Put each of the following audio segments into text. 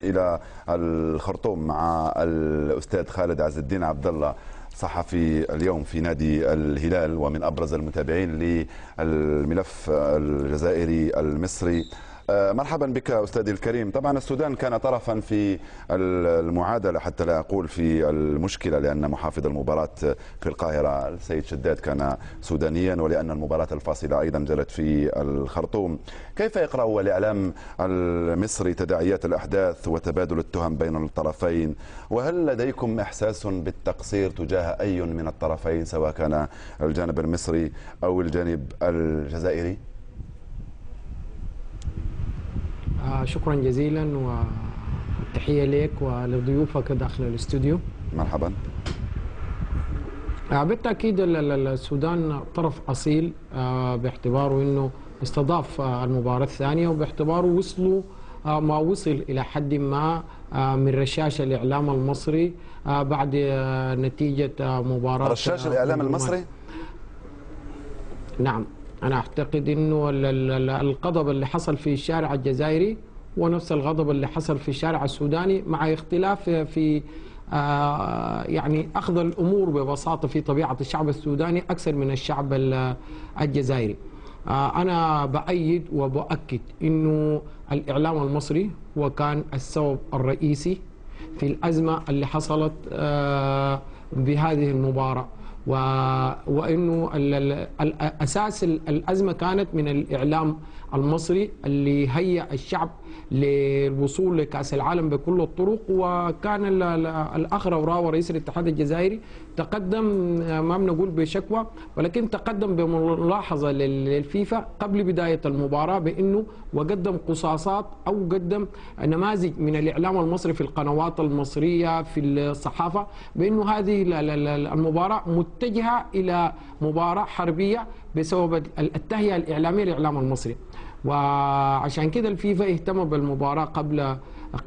إلى الخرطوم مع الأستاذ خالد عز الدين عبد الله، صحفي اليوم في نادي الهلال ومن أبرز المتابعين للملف الجزائري المصري. مرحبا بك أستاذي الكريم. طبعا السودان كان طرفا في المعادلة، حتى لا أقول في المشكلة، لأن محافظ المباراة في القاهرة السيد شداد كان سودانيا، ولأن المباراة الفاصلة أيضا جرت في الخرطوم. كيف يقرأ هو الإعلام المصري تداعيات الأحداث وتبادل التهم بين الطرفين؟ وهل لديكم إحساس بالتقصير تجاه أي من الطرفين، سواء كان الجانب المصري أو الجانب الجزائري؟ شكرا جزيلا والتحية لك ولضيوفك داخل الاستوديو. مرحبا. بالتأكيد السودان طرف أصيل باعتباره أنه استضاف المباراة الثانية، وباعتباره وصلوا ما وصل إلى حد ما من رشاش الإعلام المصري بعد نتيجة مباراة رشاش الإعلام المصري؟ نعم، أنا أعتقد أنه الغضب اللي حصل في الشارع الجزائري هو نفس الغضب اللي حصل في الشارع السوداني، مع اختلاف في يعني أخذ الأمور ببساطة في طبيعة الشعب السوداني أكثر من الشعب الجزائري. أنا بأيد وبأكد أنه الإعلام المصري هو كان السبب الرئيسي في الأزمة اللي حصلت بهذه المباراة، وانه اساس الازمه كانت من الاعلام المصري اللي هيأ الشعب للوصول لكاس العالم بكل الطرق. وكان الاخ روراوي رئيس الاتحاد الجزائري تقدم، ما بنقول بشكوى، ولكن تقدم بملاحظه للفيفا قبل بدايه المباراه بانه وقدم قصاصات او قدم نماذج من الاعلام المصري في القنوات المصريه في الصحافه بانه هذه المباراه متجهه الى مباراه حربيه بسبب التهيئه الاعلاميه للاعلام المصري. وعشان كده الفيفا اهتم بالمباراه قبل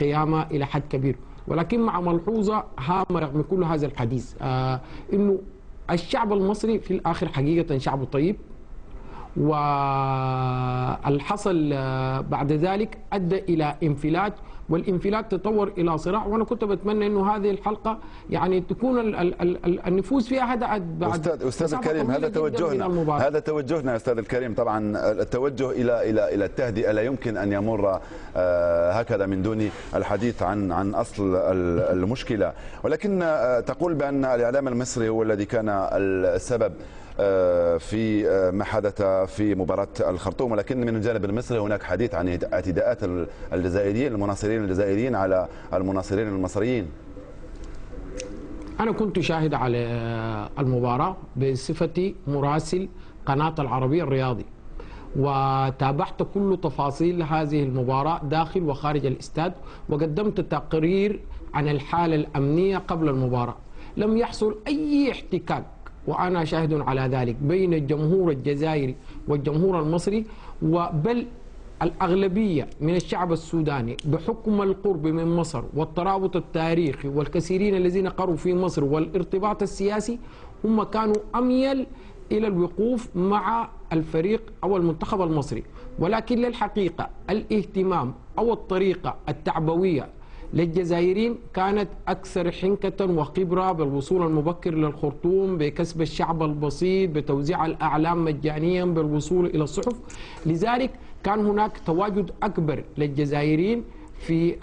قيامها الى حد كبير، ولكن مع ملحوظه هامه رغم كل هذا الحديث، انه الشعب المصري في الاخر حقيقه شعب طيب، والحصل بعد ذلك ادى الى انفلات، والانفلات تطور الى صراع. وانا كنت بتمنى انه هذه الحلقه يعني تكون النفوس فيها هدأت بعد. استاذ الكريم، هذا توجهنا استاذ الكريم. طبعا التوجه الى التهدئه لا يمكن ان يمر هكذا من دون الحديث عن اصل المشكله، ولكن تقول بان الاعلام المصري هو الذي كان السبب في ما حدث في مباراة الخرطوم، ولكن من الجانب المصري هناك حديث عن اعتداءات الجزائريين، المناصرين الجزائريين على المناصرين المصريين. أنا كنت شاهد على المباراة بصفتي مراسل قناة العربية الرياضي، وتابعت كل تفاصيل هذه المباراة داخل وخارج الاستاد، وقدمت تقرير عن الحالة الأمنية قبل المباراة. لم يحصل أي احتكاك، وأنا شاهد على ذلك، بين الجمهور الجزائري والجمهور المصري، وبل الأغلبية من الشعب السوداني بحكم القرب من مصر والترابط التاريخي والكثيرين الذين قروا في مصر والارتباط السياسي هم كانوا أميل إلى الوقوف مع الفريق أو المنتخب المصري. ولكن للحقيقة الاهتمام أو الطريقة التعبوية للجزائريين كانت أكثر حنكة وخبرة بالوصول المبكر للخرطوم، بكسب الشعب البسيط، بتوزيع الأعلام مجانيا، بالوصول إلى الصحف. لذلك كان هناك تواجد أكبر للجزائريين في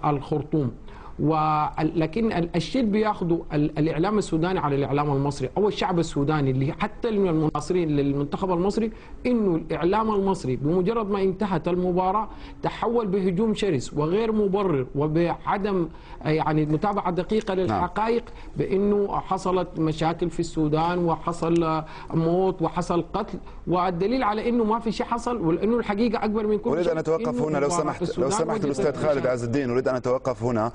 الخرطوم. ولكن الشيء بياخذوا الاعلام السوداني على الاعلام المصري او الشعب السوداني اللي حتى من المناصرين للمنتخب المصري، انه الاعلام المصري بمجرد ما انتهت المباراه تحول بهجوم شرس وغير مبرر وبعدم يعني متابعه دقيقه للحقائق، بانه حصلت مشاكل في السودان وحصل موت وحصل قتل، والدليل على انه ما في شيء حصل، ولانه الحقيقه اكبر من كل شيء. اريد ان اتوقف هنا لو سمحت الاستاذ خالد عز الدين، اريد ان اتوقف هنا.